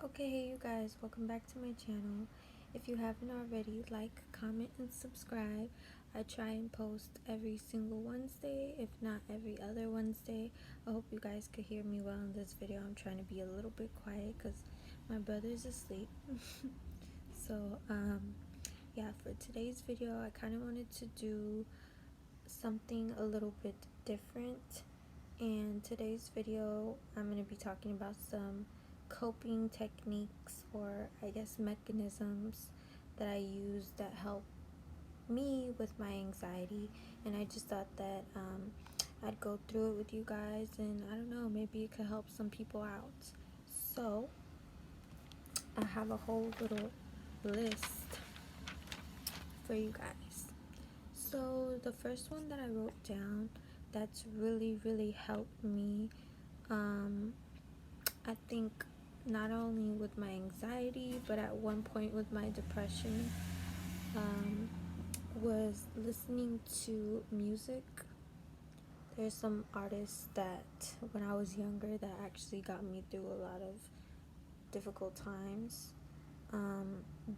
Okay, hey you guys, welcome back to my channel. If you haven't already, like, comment, and subscribe. I try and post every single Wednesday, if not every other Wednesday. I hope you guys could hear me well in this video. I'm trying to be a little bit quiet because my brother's asleep. So, yeah, for today's video, I kind of wanted to do something a little bit different. And today's video, I'm going to be talking about some coping techniques, or I guess mechanisms, that I use that help me with my anxiety. And I just thought that I'd go through it with you guys, and I don't know, maybe it could help some people out. So I have a whole little list for you guys. So the first one that I wrote down that's really helped me, I think, not only with my anxiety but at one point with my depression, was listening to music. There's some artists that when I was younger that actually got me through a lot of difficult times,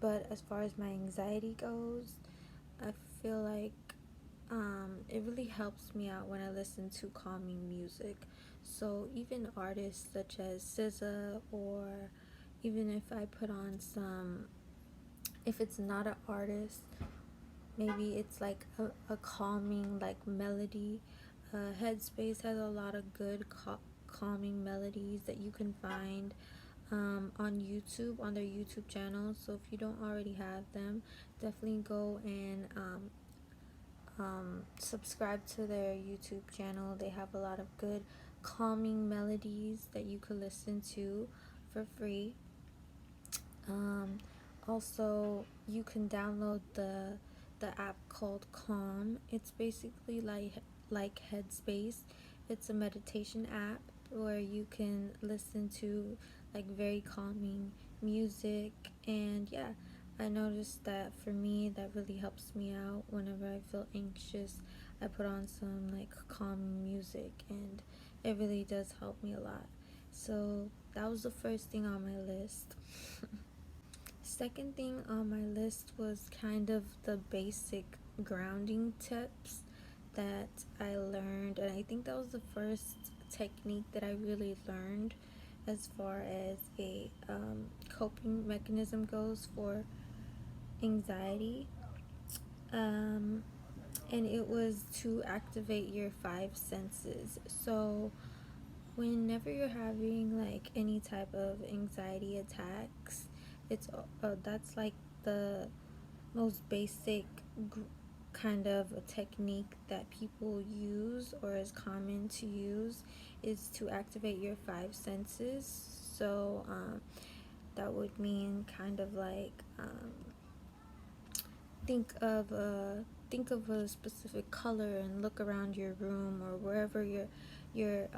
but as far as my anxiety goes, I feel like it really helps me out when I listen to calming music. So even artists such as SZA, or even if I put on some, if it's not an artist, maybe it's like a calming like melody. Headspace has a lot of good calming melodies that you can find on YouTube, on their YouTube channel. So if you don't already have them, definitely go and subscribe to their YouTube channel. They have a lot of good calming melodies that you could listen to for free. Also, you can download the app called Calm. It's basically like Headspace. It's a meditation app where you can listen to like very calming music. And yeah, I noticed that for me that really helps me out whenever I feel anxious. I put on some like calm music, and it really does help me a lot. So that was the first thing on my list. Second thing on my list was kind of the basic grounding tips that I learned, and I think that was the first technique that I really learned as far as a coping mechanism goes for anxiety. And it was to activate your five senses. So whenever you're having like any type of anxiety attacks, it's that's like the most basic kind of a technique that people use, or is common to use, is to activate your five senses. So that would mean kind of like think of a specific color and look around your room or wherever you're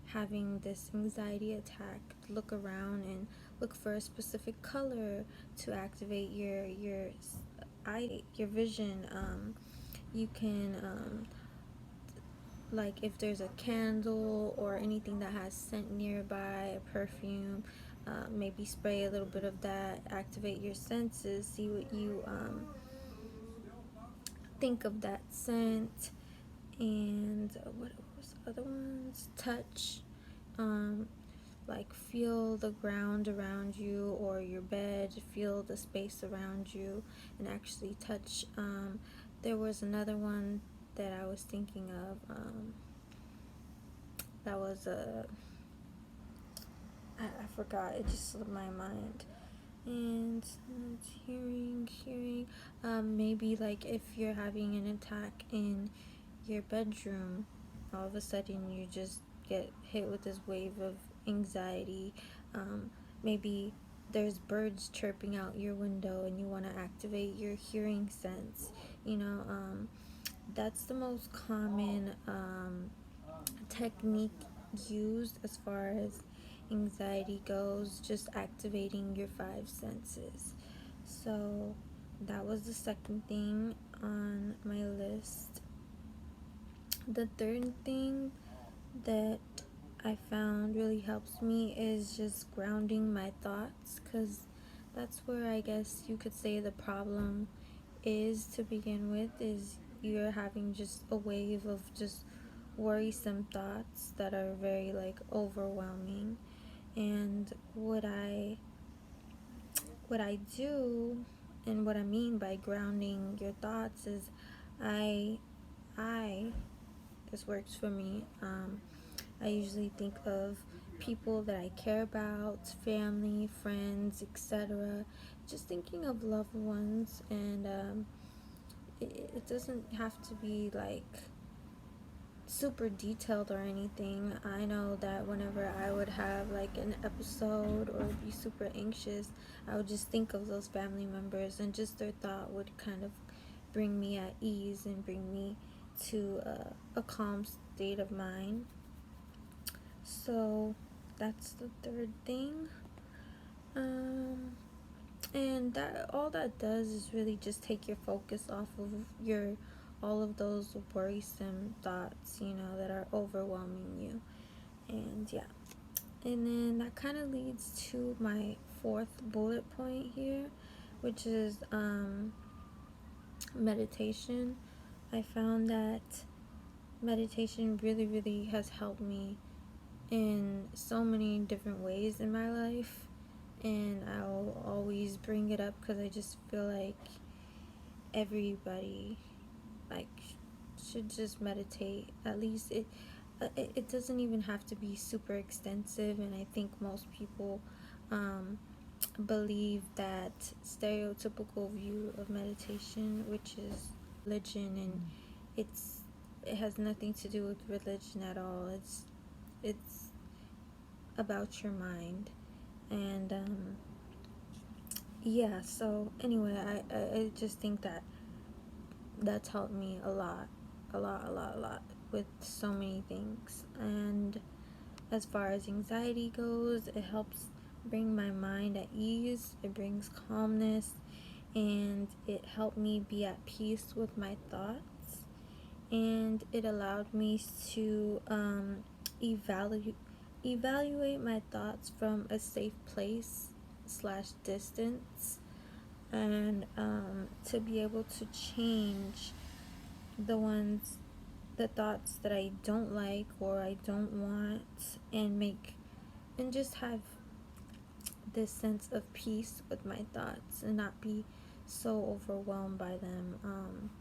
having this anxiety attack. Look around and look for a specific color to activate your vision. You can like if there's a candle or anything that has scent nearby, a perfume, maybe spray a little bit of that, activate your senses, see what you think of that scent. And what was the other ones? Touch, like feel the ground around you or your bed, feel the space around you, and actually touch. There was another one that I was thinking of, that was I forgot, it just slipped my mind. And hearing, maybe like if you're having an attack in your bedroom, all of a sudden you just get hit with this wave of anxiety. Maybe there's birds chirping out your window and you want to activate your hearing sense. That's the most common technique used as far as anxiety goes, just activating your five senses. So that was the second thing on my list. The third thing that I found really helps me is just grounding my thoughts, because that's where I guess you could say the problem is to begin with, is you're having just a wave of just worrisome thoughts that are very like overwhelming. And what I do, and what I mean by grounding your thoughts, is I I this works for me. I usually think of people that I care about, family, friends, etc. Just thinking of loved ones, and it doesn't have to be like super detailed or anything. I know that whenever I would have like an episode or be super anxious, I would just think of those family members, and just their thought would kind of bring me at ease and bring me to a calm state of mind. So that's the third thing. Um, and that all that does is really just take your focus off of your all of those worrisome thoughts, that are overwhelming you. And yeah. And then that kind of leads to my fourth bullet point here, which is meditation. I found that meditation really, really has helped me in so many different ways in my life, and I'll always bring it up because I just feel like everybody like should just meditate. At least it doesn't even have to be super extensive, and I think most people believe that stereotypical view of meditation, which is religion, and it has nothing to do with religion at all. It's about your mind. And yeah, so anyway, I just think that that's helped me a lot, a lot with so many things. And as far as anxiety goes, it helps bring my mind at ease, it brings calmness, and it helped me be at peace with my thoughts. And it allowed me to evaluate my thoughts from a safe place / distance, and to be able to change the thoughts that I don't like or I don't want, and just have this sense of peace with my thoughts and not be so overwhelmed by them.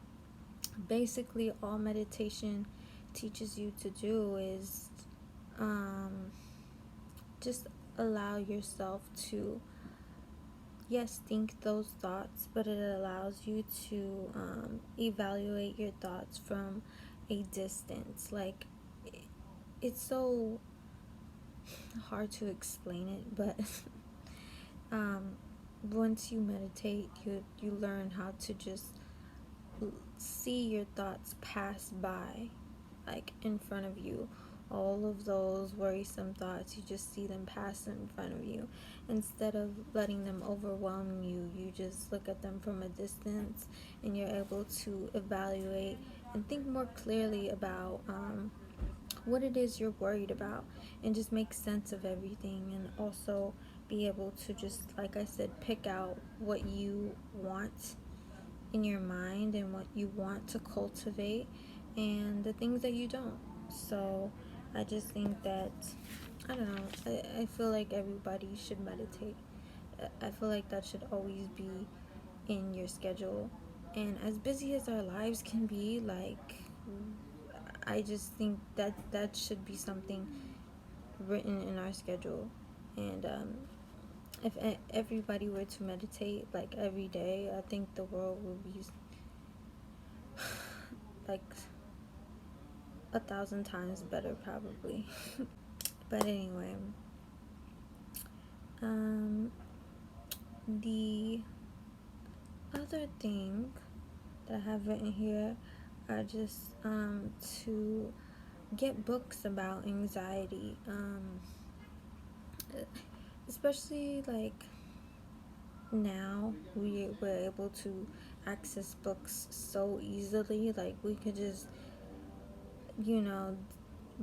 Basically, all meditation teaches you to do is just allow yourself to, yes, think those thoughts, but it allows you to evaluate your thoughts from a distance. Like, it's so hard to explain it, but once you meditate, you learn how to just see your thoughts pass by, like in front of you. All of those worrisome thoughts, you just see them pass in front of you. Instead of letting them overwhelm you, you just look at them from a distance, and you're able to evaluate and think more clearly about what it is you're worried about, and just make sense of everything, and also be able to just, like I said, pick out what you want in your mind and what you want to cultivate, and the things that you don't. So I just think that, I don't know, I feel like everybody should meditate. I feel like that should always be in your schedule. And as busy as our lives can be, like, I just think that should be something written in our schedule. And if everybody were to meditate like every day, I think the world would be like 1,000 times better, probably. But anyway, the other thing that I have written here are just to get books about anxiety, especially like now we're able to access books so easily. Like, we could just, you know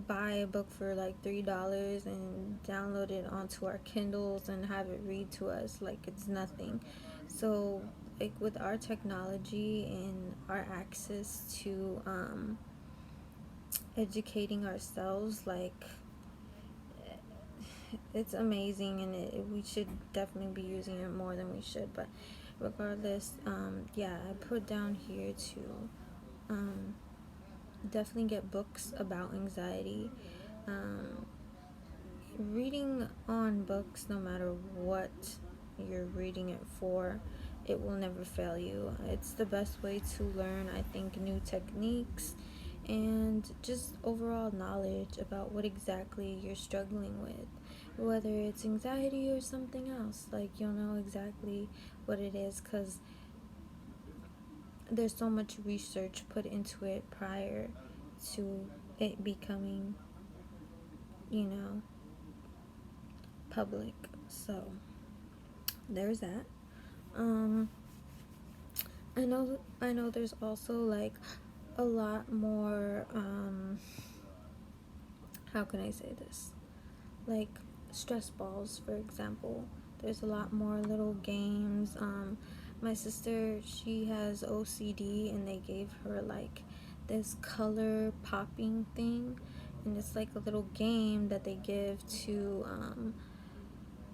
buy a book for like $3 and download it onto our Kindles and have it read to us like it's nothing. So like with our technology and our access to educating ourselves, like it's amazing, and we should definitely be using it more than we should. But regardless, yeah, I put down here to definitely get books about anxiety. um, Reading on books, no matter what you're reading it for, it will never fail you. It's the best way to learn, I think, new techniques and just overall knowledge about what exactly you're struggling with. Whether it's anxiety or something else, like you'll know exactly what it is, because there's so much research put into it prior to it becoming, you know, public. So there's that. um I know there's also like a lot more, how can I say this, like stress balls, for example. There's a lot more little games. My sister, she has OCD, and they gave her like this color popping thing, and it's like a little game that they give to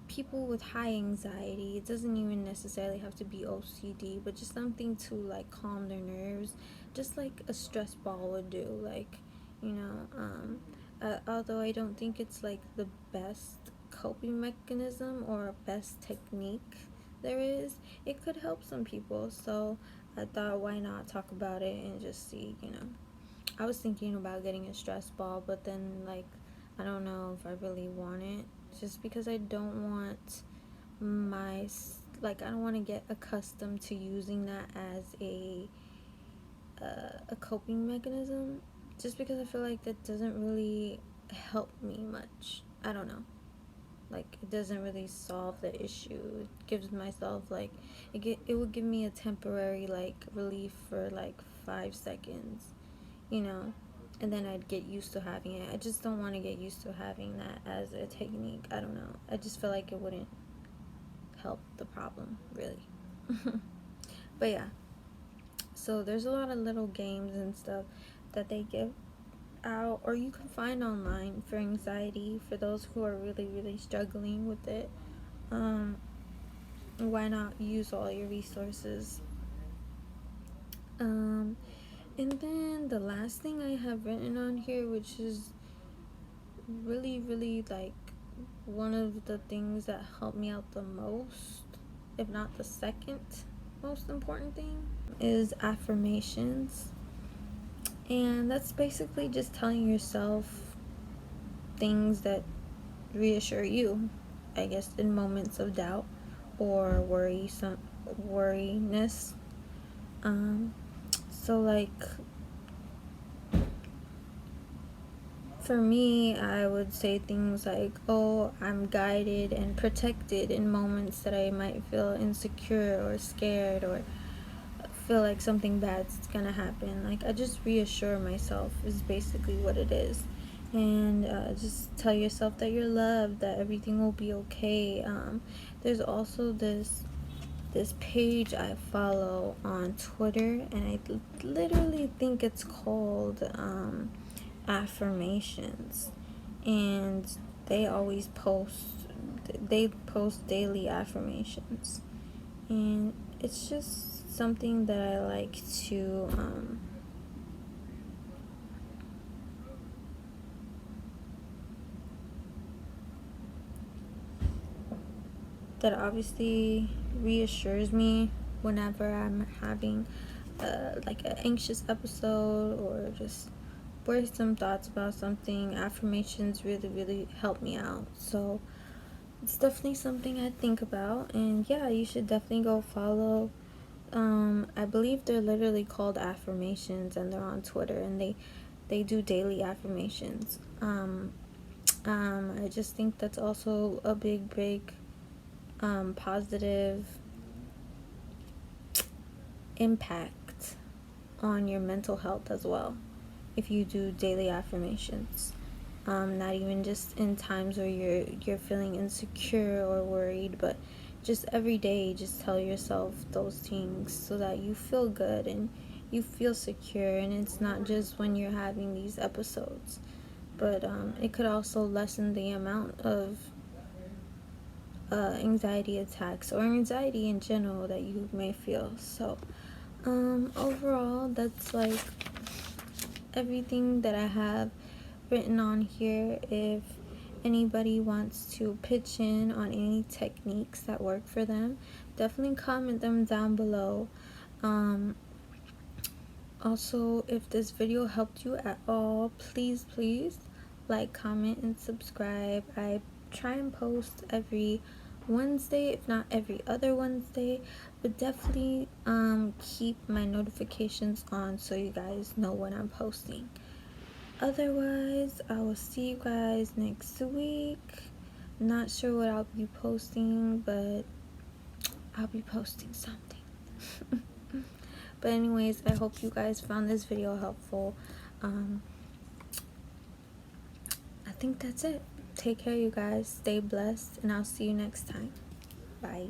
people with high anxiety. It doesn't even necessarily have to be OCD, but just something to like calm their nerves, just like a stress ball would do. Like, you know, although I don't think it's like the best coping mechanism or best technique there is, it could help some people. So I thought, why not talk about it and just see, you know. I was thinking about getting a stress ball, but then like I don't know if I really want it, just because I don't want my, like, I don't want to get accustomed to using that as a coping mechanism, just because I feel like that doesn't really help me much. I don't know. Like, it doesn't really solve the issue. It gives myself like it would give me a temporary like relief for like 5 seconds, you know, and then I'd get used to having it. I just don't want to get used to having that as a technique. I don't know. I just feel like it wouldn't help the problem, really. But yeah, so there's a lot of little games and stuff that they give out, or you can find online for anxiety, for those who are really, really struggling with it. Why not use all your resources? And then the last thing I have written on here, which is really, really like one of the things that helped me out the most, if not the second most important thing, is affirmations. And that's basically just telling yourself things that reassure you, I guess, in moments of doubt or worriness. So like for me, I would say things like, oh, I'm guided and protected in moments that I might feel insecure or scared or feel like something bad's gonna happen. Like, I just reassure myself is basically what it is. And just tell yourself that you're loved, that everything will be okay. There's also this page I follow on Twitter, and I literally think it's called affirmations, and they always post daily affirmations, and it's just something that I like to that obviously reassures me whenever I'm having like an anxious episode or just worrisome thoughts about something. Affirmations really, really help me out. So it's definitely something I think about. And yeah, you should definitely go follow. I believe they're literally called affirmations, and they're on Twitter, and they do daily affirmations. I just think that's also a big positive impact on your mental health as well, if you do daily affirmations. not even just in times where you're feeling insecure or worried, but just every day, just tell yourself those things so that you feel good and you feel secure. And it's not just when you're having these episodes, but it could also lessen the amount of anxiety attacks or anxiety in general that you may feel. So overall, that's like everything that I have written on here. If anybody wants to pitch in on any techniques that work for them, definitely comment them down below. Also, if this video helped you at all, please like, comment, and subscribe. I try and post every Wednesday, if not every other Wednesday, but definitely keep my notifications on so you guys know when I'm posting. Otherwise, I will see you guys next week. Not sure what I'll be posting, but I'll be posting something. But anyways, I hope you guys found this video helpful. I think that's it. Take care, you guys. Stay blessed, and I'll see you next time. Bye.